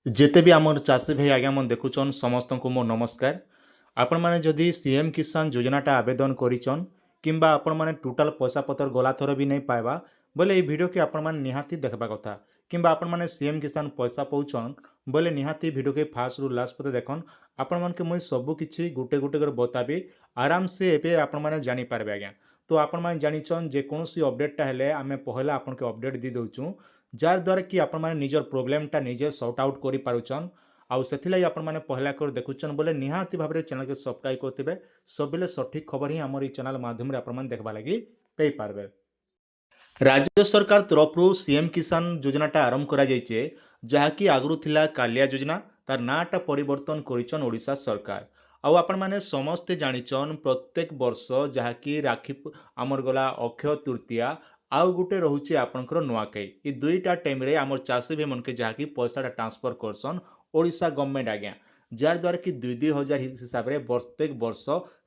ଯେତେ ବି ଆମର ଚାଷୀ ଭାଇ ଆଜ୍ଞା ମାନେ ଦେଖୁଛନ୍ ସମସ୍ତଙ୍କୁ ମୋ ନମସ୍କାର। ଆପଣମାନେ ଯଦି ସିଏମ୍ କିଷାନ ଯୋଜନାଟା ଆବେଦନ କରିଛନ୍ କିମ୍ବା ଆପଣମାନେ ଟୋଟାଲ୍ ପଇସା ପତ୍ର ଗଲା ଥର ବି ନାଇଁ ପାଇବା ବୋଲେ ଏଇ ଭିଡ଼ିଓକେ ଆପଣମାନେ ନିହାତି ଦେଖବା କଥା କିମ୍ବା ଆପଣମାନେ ସିଏମ୍ କିଷାନ ପଇସା ପାଉଛନ୍ ବୋଲେ ନିହାତି ଭିଡ଼ିଓକେ ଫାର୍ଷ୍ଟରୁ ଲାଷ୍ଟ ପର୍ଯ୍ୟନ୍ତ ଦେଖନ୍। ଆପଣମାନଙ୍କୁ ମୁଇଁ ସବୁ କିଛି ଗୋଟେ ଗୋଟେ କରି ବତାବି ଆରାମସେ ଏବେ ଆପଣମାନେ ଜାଣିପାରିବେ ଆଜ୍ଞା। ତ ଆପଣମାନେ ଜାଣିଛନ୍ ଯେକୌଣସି ଅପଡ଼େଟଟା ହେଲେ ଆମେ ପହଲା ଆପଣଙ୍କୁ ଅପଡ଼େଟ୍ ଦେଇ ଦେଉଛୁଁ ଯାଦ୍ୱାରା କି ଆପଣମାନେ ନିଜର ପ୍ରୋବ୍ଲେମଟା ନିଜେ ସର୍ଟ ଆଉଟ୍ କରିପାରୁଛନ୍। ଆଉ ସେଥିଲାଗି ଆପଣମାନେ ପହଲା କରି ଦେଖୁଛନ୍ ବୋଲେ ନିହାତି ଭାବରେ ଚ୍ୟାନେଲକେ ସବସ୍କ୍ରାଇବ୍ କରିଥିବେ। ସବୁବେଳେ ସଠିକ୍ ଖବର ହିଁ ଆମର ଏଇ ଚ୍ୟାନେଲ ମାଧ୍ୟମରେ ଆପଣମାନେ ଦେଖବା ଲାଗି ପାଇପାରିବେ। ରାଜ୍ୟ ସରକାର ତରଫରୁ ସିଏମ୍ କିଷାନ ଯୋଜନାଟା ଆରମ୍ଭ କରାଯାଇଛେ, ଯାହାକି ଆଗରୁ ଥିଲା କାଳିଆ ଯୋଜନା। ତାର ନାଁଟା ପରିବର୍ତ୍ତନ କରିଛନ୍ ଓଡ଼ିଶା ସରକାର। ଆଉ ଆପଣମାନେ ସମସ୍ତେ ଜାଣିଛନ୍ ପ୍ରତ୍ୟେକ ବର୍ଷ ଯାହାକି ରାକ୍ଷୀ ଆମର ଗଲା ଅକ୍ଷୟ ତୃତୀୟା ଆଉ ଗୋଟେ ରହୁଛି ଆପଣଙ୍କର ନୂଆଖାଇ। ଏ ଦୁଇଟା ଟାଇମ୍ରେ ଆମର ଚାଷୀ ଭାଇମାନକେ ଯାହାକି ପଇସାଟା ଟ୍ରାନ୍ସଫର କରସନ୍ ଓଡ଼ିଶା ଗଭର୍ଣ୍ଣମେଣ୍ଟ ଆଜ୍ଞା, ଯାଦ୍ୱାରା କି 2,000 ହିସାବରେ ପ୍ରତ୍ୟେକ ବର୍ଷ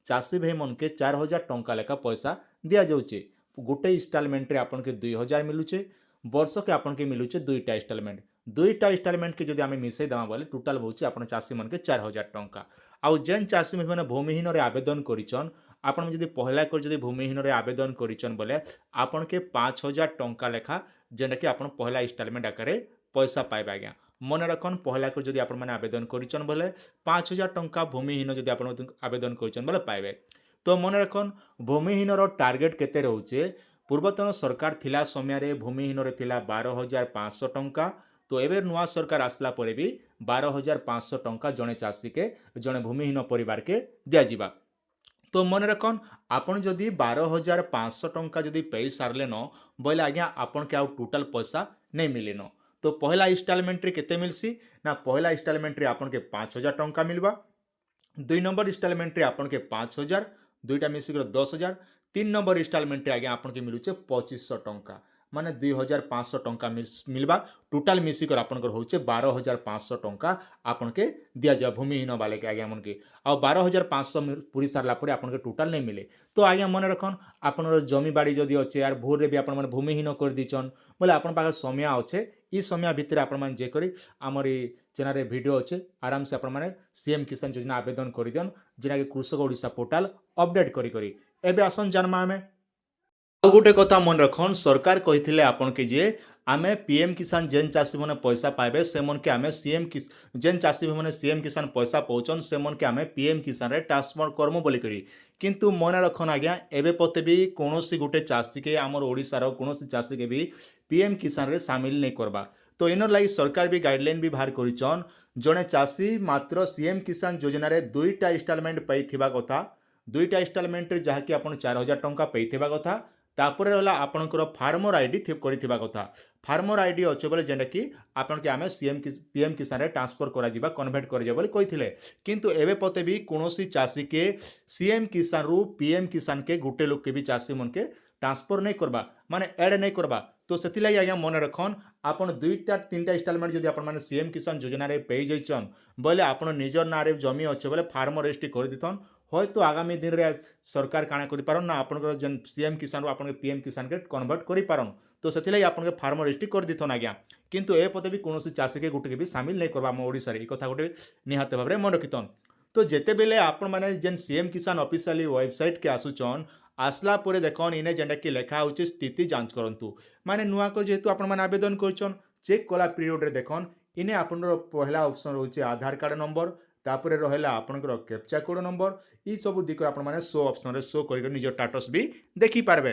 ଚାଷୀ ଭାଇମାନକେ 4,000 ଟଙ୍କା ଲେଖା ପଇସା ଦିଆଯାଉଛି। ଗୋଟେ ଇନଷ୍ଟଲମେଣ୍ଟରେ ଆପଣଙ୍କୁ 2,000 ମିଲୁଛେ, ବର୍ଷକେ ଆପଣଙ୍କୁ ମିଲୁଛେ ଦୁଇଟା ଇନଷ୍ଟଲମେଣ୍ଟ। ଦୁଇଟା ଇନଷ୍ଟଲମେଣ୍ଟକେ ଯଦି ଆମେ ମିଶାଇ ଦେବା ବୋଲେ ଟୋଟାଲ୍ ହେଉଛି ଆପଣ ଚାଷୀମାନକେ 4,000 ଟଙ୍କା। ଆଉ ଯେନ୍ ଚାଷୀ ମାନେ ଭୂମିହୀନରେ ଆବେଦନ କରିଛନ୍, ଆପଣ ଯଦି ପହଲା କରି ଯଦି ଭୂମିହୀନରେ ଆବେଦନ କରିଛନ୍ ବୋଲେ ଆପଣକେ 5,000 ଟଙ୍କା ଲେଖା ଯେନ୍ଟାକି ଆପଣ ପହଲା ଇନଷ୍ଟଲମେଣ୍ଟ ଆକାରରେ ପଇସା ପାଇବେ ଆଜ୍ଞା। ମନେ ରଖନ୍ ପହଲା କରି ଯଦି ଆପଣମାନେ ଆବେଦନ କରିଛନ୍ ବୋଲେ 5,000 ଟଙ୍କା ଭୂମିହୀନ ଯଦି ଆପଣ ଆବେଦନ କରିଛନ୍ ବୋଲେ ପାଇବେ। ତ ମନେ ରଖନ୍ ଭୂମିହୀନର ଟାର୍ଗେଟ କେତେ ରହୁଛେ। ପୂର୍ବତନ ସରକାର ଥିଲା ସମୟରେ ଭୂମିହୀନରେ ଥିଲା 12,500 ଟଙ୍କା। ତ ଏବେ ନୂଆ ସରକାର ଆସିଲା ପରେ ବି 12,500 ଟଙ୍କା ଜଣେ ଚାଷୀକେ ଜଣେ ଭୂମିହୀନ ପରିବାରକେ ଦିଆଯିବା। ତ ମନେ ରଖନ୍ ଆପଣ ଯଦି 12,500 ଟଙ୍କା ଯଦି ପାଇ ସାରିଲେନ ବୋଇଲେ ଆଜ୍ଞା ଆପଣକେ ଆଉ ଟୋଟାଲ୍ ପଇସା ନେଇ ମିଲେନ। ତ ପहला ଇନଷ୍ଟଲମେଣ୍ଟରେ କେତେ ମିଲସି ନା ପहला ଇନଷ୍ଟଲମେଣ୍ଟରେ ଆପଣକେ 5,000 ଟଙ୍କା ମିଲବା। 2 नंबर इनस्टॉलमेंट आपन के 5,000 दुईटा मिसिक 10,000। 3 नंबर इनस्टॉलमेंट आगे आपन के मिलुचे 2,500 टंका माने 2,500 टंका मिलवा। टोटाल मिसिक आपन होचे 12,500 टंका आपन के दिया जाए भूमिहीन बाले के आगे मन के। आ 12,500 पूरी सारा पर आपन के टोटाल नहीं मिले। तो आज्ञा मन रखन आपन जमी बाड़ी जदि अच्छे यार भोर भी आप भूमिहीन कर दीचन बोले आपन पाखे समय अच्छे ई समय भितर आपन जे करी आमर चैनल वीडियो अच्छे आराम से आपन सीएम किसान योजना आवेदन कर दियन जेना कि कृषक ओडिशा पोर्टाल अपडेट करी एबे आसन जानमा आमे। ଆଉ ଗୋଟେ କଥା ମନେ ରଖନ୍ ସରକାର କହିଥିଲେ ଆପଣକେ ଯେ ଆମେ ପିଏମ୍ କିଷାନ ଯେନ୍ ଚାଷୀମାନେ ପଇସା ପାଇବେ ସେମାନକେ ଆମେ ଯେନ୍ ଚାଷୀମାନେ ସିଏମ୍ କିଷାନ ପଇସା ପାଉଛନ୍ ସେମାନକେ ଆମେ ପିଏମ୍ କିଷାନରେ ଟ୍ରାନ୍ସଫର କରମୁ ବୋଲିକରି। କିନ୍ତୁ ମନେ ରଖନ୍ ଆଜ୍ଞା ଏବେ ପତେ ବି କୌଣସି ଗୋଟେ ଚାଷୀକେ ଆମର ଓଡ଼ିଶାର କୌଣସି ଚାଷୀକେ ବି ପିଏମ୍ କିଷାନରେ ସାମିଲ ନେଇ କରବା। ତ ଇନର୍ ଲାଗି ସରକାର ବି ଗାଇଡ଼ଲାଇନ୍ ବି ବାହାର କରିଛନ୍ ଜଣେ ଚାଷୀ ମାତ୍ର ସିଏମ୍ କିଷାନ ଯୋଜନାରେ ଦୁଇଟା ଇନଷ୍ଟଲମେଣ୍ଟ ପାଇଥିବା କଥା। ଦୁଇଟା ଇନଷ୍ଟଲମେଣ୍ଟରେ ଯାହାକି ଆପଣ 4,000 ଟଙ୍କା ପାଇଥିବା କଥା। तापर रहा आपणकर फार्मर आईडी करथिबा कथा। फार्मर आईडी अच्छे बोले जेनटा कि आपन के आमे पीएम किसान रे ट्रांसफर करा जिबा कन्वर्ट कर बोले कहिथिले। किंतु एबे पते भी कोनोसी चाषी के सीएम किसान रु पीएम किसान के गुटे लोग के भी चाषी मन के ट्रांसफर नहीं करबा माने ऐड नहीं करबा। तो सेति लागि आज्ञा मन रखन आपन दुईटा तीनटा इंस्टॉलमेंट जदि आपन माने सीएम किसान योजना रे पे जइचन बोले आपन निजर ना रे जमी अच्छे बोले फार्मर रजिस्ट्री कर दिथन। हयतो आगामी दिन रे सरकार काना करि पारन ना आपन जेन सीएम किसान आपन पीएम किसान के कन्वर्ट करि पारन। तो सेथिलागि आपन फार्मर रजिस्ट्री कर दिथन आज्ञा। किंतु ए पते भी कोनोसी चाषी के गुटे के भी सामिल नहीं करबा हम ओडिसा रे। ई कथा गुटे निहात भाबरे मन रखितन। तो जेते बेले आपन माने जेन सीएम किसान ऑफिशियली वेबसाइट के आसुचन आसला परे देखन इने जेंटा कि लेखा होची स्थिति जांच करंतु माने नुआ को जेहेतु आपन माने आवेदन करछन चेक कला पीरियड रे देखन इने आपन पहला ऑप्शन रहउची आधार कार्ड नंबर तापर रहला आपनकर कैप्चा कोड नंबर ई सब दिक आपन माने शो ऑप्शन रे शो करिक निज स्टेटस भी देखि पारबे।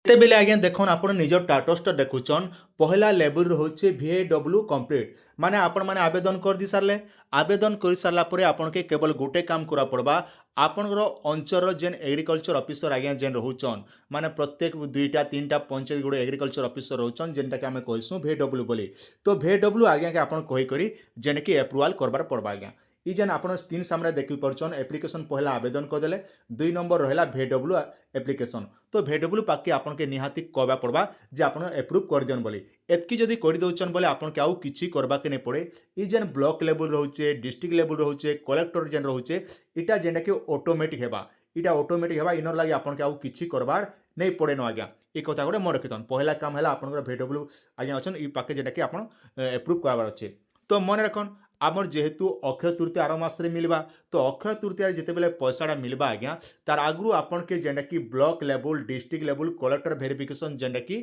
ते बेले आज्ञा देखन आपन निज स्टेटस टा देखुचन पहला लेवल होचे VAW कंप्लीट माने आपन माने आवेदन कर दी सारले। आवेदन कर सारला परे आपन के केवल गोटे काम करा पड़बा आपनकर अंचल जेन एग्रीकल्चर ऑफिसर आज्ञा जेन रहउचन माने प्रत्येक दुईटा तीनटा पंचायत गुड़े एग्रीकल्चर ऑफिसर रहउचन जेनटा कि आमे कहसु VAW बोली। तो VAW आज्ञा के आपन कहि करी जेन कि अप्रूवल करबार पड़बा आज्ञा। ई जेन आपन स्क्रीन सामने देखि परछन एप्लिकेशन पहला आवेदन कर देले 2 नंबर रहला VAW एप्लिकेशन। तो VAW पाके आपन के निहाती कहबा पड़बा जे आपन अप्रूव कर दियन बोली। एतकी जदि कर दउचन बोले आपन के आउ किछि करबा के नहीं पड़े। ई जेन ब्लॉक लेवल रहउचे डिस्ट्रिक्ट लेवल रहउचे कलेक्टर जेन रहउचे इटा जेनटा कि ऑटोमेटिक हेबा। इटा ऑटोमेटिक हेबा इनर लागि आपन के आउ किछि करबार नहीं पड़े न आज्ञा। ई कथा गुटे मन रखितन पहला काम हैला आपन VAW आज्ञा अछन ई पाके जेनटा कि आपन अप्रूव करबार अछि। तो मन रखन आमर जेहेतु अक्षय तृतीया आर मासरे मिलवा तो अक्षय तृतीया जितेबाला पैसाटा मिलवा आज्ञा तार आगु आपन के जेनटा कि block level district level collector verification जेनटा कि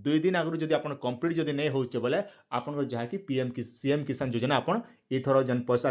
2 दिन आगु जदि आपन कंप्लीट जदि नहीं होचे बोले आपन जहाँ कि पीएम सीएम किसान योजना आपन इथर जेन पैसा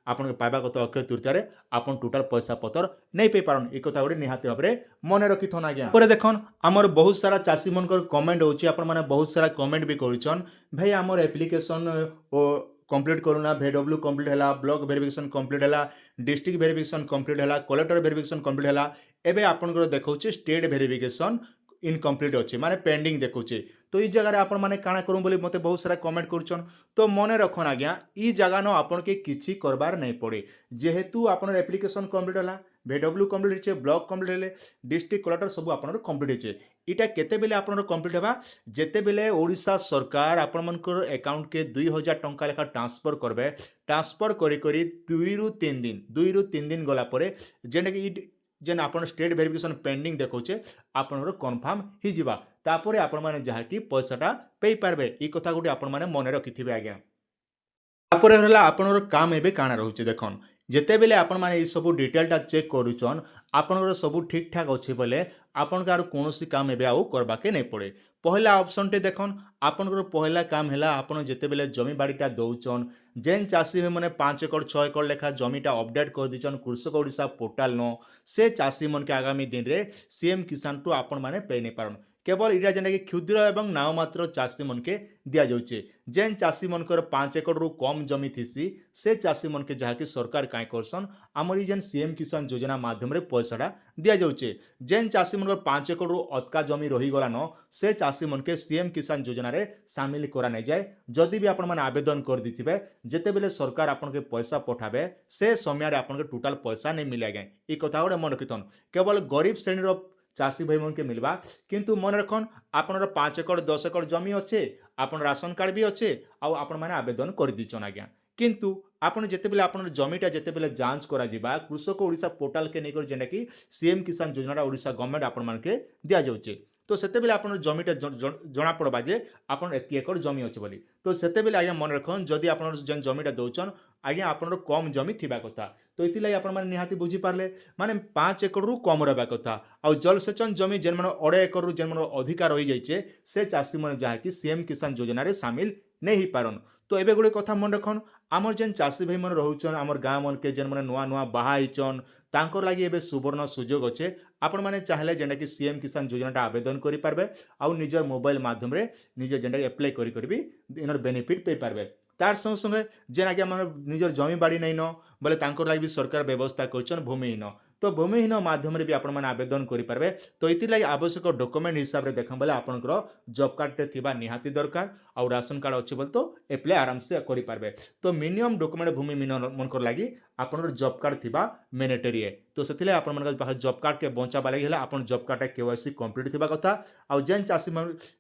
आपन पाइबा कथा अक्षय तृतीया रे आपन टोटल पैसा पतर नहीं पे पारन ए कथा गोटे निहाती भाव में मन रखिथन आज्ञा। पर देखन आमर बहुत सारा चाषी मनकर कमेंट होची आपन माने बहुत सारा कमेंट भी करिछन भाई आमर एप्लिकेशन ओ कंप्लीट करूना VW कंप्लीट हैला ब्लॉक वेरिफिकेशन कंप्लीट हैला डिस्ट्रिक्ट वेरिफिकेशन कंप्लीट हैला कलेक्टर वेरिफिकेशन कंप्लीट हैला एबे आपनकर देखौचे स्टेट वेरिफिकेशन इनकम्प्लीट अच्छे माने पेंडिंग देखुचे तो ई जगह आपण माने काଣା करूं बोली मते बहुत सारा कमेंट करूछन तो मने रखन आज्ञा ई जगह न आपन के किछि करबार नहीं पड़े जेहेतु आपन एप्लिकेशन कंप्लीट होला VW कंप्लीट छे ब्लॉक कंप्लीट हेले डिस्ट्रिक्ट कलेक्टर सब आपन कंप्लीट छे इटा केते बेले आपन कंप्लीट हेबा जेते बेले ओडिशा सरकार आपन मनकर अकाउंट के 2000 टंका लेखा ट्रांसफर करबे ट्रांसफर करी करी 2 ରୁ 3 दिन गला परे जेने कि जेन आपन स्टेट वेरिफिकेशन पेंडिंग देखौचे आपनर कन्फर्म ही जिबा तापरे आपन माने जहा कि पैसाटा पे पारबे ई कथा गुटे आपन माने मन रखिथिबे आज्ञा। तापरे हला आपनर काम एबे काना रहउचे देखन जेते बेले आपन माने ई सब डिटेलटा चेक करूचन आपनर सब ठीक ठाक अछि बोले आपन कार कोनोसी काम एबे आउ करबाके नहीं पड़े पहला ऑप्शन टे देखन आपनकर पहला काम हैला आपन जेते बेले जमी बाड़ीटा दउचन जेन चाषी भाई मैंने 5 एकड़ 6 एकड़ लेखा जमीटा अपडेट कर दीचन कृषक ओडिशा पोर्टाल न से चाषी मन के आगामी दिन रे सीएम किसान टू आपण माने पे नहीं पारन केवल इटा जेना कि क्षुद्र एवं नाममात्र चाषी मन के दिया जाउचे जेन चाषी मनकर 5 एकड़ रु कम जमी थिसी से चाषी मन के जहा कि सरकार काई करसन हमर जेन सीएम किसान योजना माध्यम रे पैसाटा दिया जाउचे जेन चाषी मनकर 5 एकड़ रु अतका जमी रही गला न से चाषी मन के सीएम किसान योजना रे शामिल करा नहीं जाए जदि भी आपण माने आवेदन कर दिथिबे जेते बेले सरकार आपन के पैसा पठाबे से समय रे आपन के टोटल पैसा नहीं मिले गए ई कथा गोटे मन रखिथन केवल गरीब श्रेणी रो चाषी भाई मन के मिलवा किंतु मन रखन आपन 5 एकड़ 10 एकड़ जमी अच्छे आपन राशन कार्ड भी अच्छे आउ आपण माने आवेदन कर दीचन आज्ञा किंतु आपन जेते बेले आपन जमीटा जेते बेले जांच करा जिबा कृषक ओडिशा पोर्टल के नेकर जेना कि सीएम किसान योजना ओडिशा गवर्नमेंट आपन मान के दिया जाउचे तो सेते बेले आपन जमीटा जना पड़बा जे आपन 1 एकड़ जमी अच्छे बोली तो सेते बेले आज्ञा मन रखन जदि आपन जेन जमीटा दउचन आज्ञा आपन कम जमी थिबा कथा तो इतिलाई आपन माने निहाती बुझी पारले माने 5 एकड़ रु कम रहबा कथा आ जलसेचन जमी जेन मन 2 एकड़ रु जेन मन अधिकार रही जाइछे से चाषी मन जहा कि सीएम किसान योजना रे शामिल नहीं पारन तो एबे गोटे कथा मन रखन आमर जेन चाषी भाई मन रहउचन आमर गाँव मन के जेन मन नुआ नुआ बाहा हिचन तांकर लागि एबे सुवर्ण सुयोग अच्छे आपण माने चाहले जेना कि सीएम किसान योजनाटा आवेदन करि पारबे आउ निजर मोबाइल माध्यम रे निजे जेना अप्लाई करि करि भी इनर बेनिफिट पे पारबे तार संग संगे जेना कि हमर निजर जमी बाड़ी नहीं न बोले तांकर लागि भी सरकार व्यवस्था करछन भूमिहीन तो भूमिहीन माध्यम रे भी आपण माने आवेदन करि पारबे तो इति लागि आवश्यक डॉक्यूमेंट हिसाब रे देखम बोले आपनकर जॉब कार्ड टे थिबा निहाती दरकार और राशन कार्ड अच्छे बोले तो अप्लाई आराम से करि पारबे तो मिनिमम डॉक्यूमेंट भूमिहीन मनकर लागि आपनकर जॉब कार्ड थिबा मैंडेटरी है तो सेथिले आपण मनकर पास जॉब कार्ड के बंचाबा लागि हला आपण जॉब कार्ड केवाईसी कंप्लीट थिबा कथा और जेन चाषी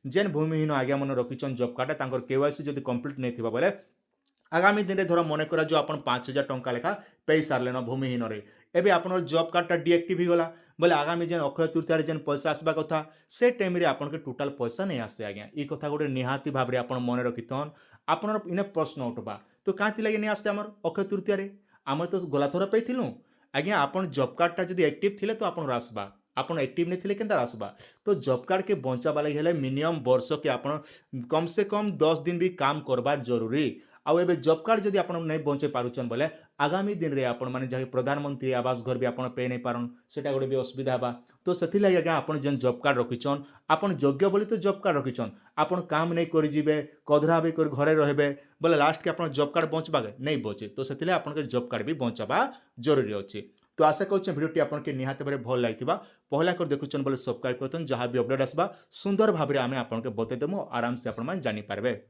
जेन भूमिहीन आज्ञा मन रखिछन जॉब कार्ड तांकर केवाईसी जदि कंप्लीट नहीं थिबा बोले आगामी दिन धर मन करा जो आपन 5000 टंका लेखा पे सारे न भूमिहीन रे एबे आपन जॉब कार्डटा डिएक्टिव हो गला बोले आगामी जेन अक्षय तृतीया जेन पैसा आसबा कथा से टाइम रे आपन के टोटल पैसा नहीं आसे आज्ञा ई कथा गोटे निहाती भाव रे आपन मन रखिथन आपन इने प्रश्न उठबा तो कांति लागि नहीं आसे हमर अक्षय तृतीया रे हमर तो गला थोर पैथिलु आज्ञा आपन जॉब कार्डटा जदि एक्टिव थिले तो आपन आसबा आपन एक्टिव नहीं थिले केनता आसबा तो जॉब कार्ड के बंचाबा लागि हेले मिनिमम वर्ष के आपन कम से कम 10 दिन भी काम करबा जरूरी आउ एबे जॉब कार्ड जदि आपन नहीं बंचे पारुचन बोले आगामी दिन रे आपन माने जहा प्रधानमंत्री आवास घर भी आपन पे नहीं पारन सेटा गोटे भी असुविधा बा तो सेथि लागि आज्ञा आपन जेन जॉब कार्ड रखिछन आपन योग्य बोली तो जॉब कार्ड रखिछन आपन काम नहीं करि जिवे कधरा भी कर घरे रहबे बोले लास्ट के आपन जॉब कार्ड बंचबा नहीं बचे तो सेथि लागि आपन के जॉब कार्ड भी बंचाबा जरूरी अछि तो आशा करूँ भिडियोटी आपन के निहाती भाव भल लगी पहला कर देखुन बोले सब्सक्राइब करतन जहाँ भी अपडेट आसबा सुंदर भाव में आम आपन के बतेदेमु आराम से आपण जानी पारबे।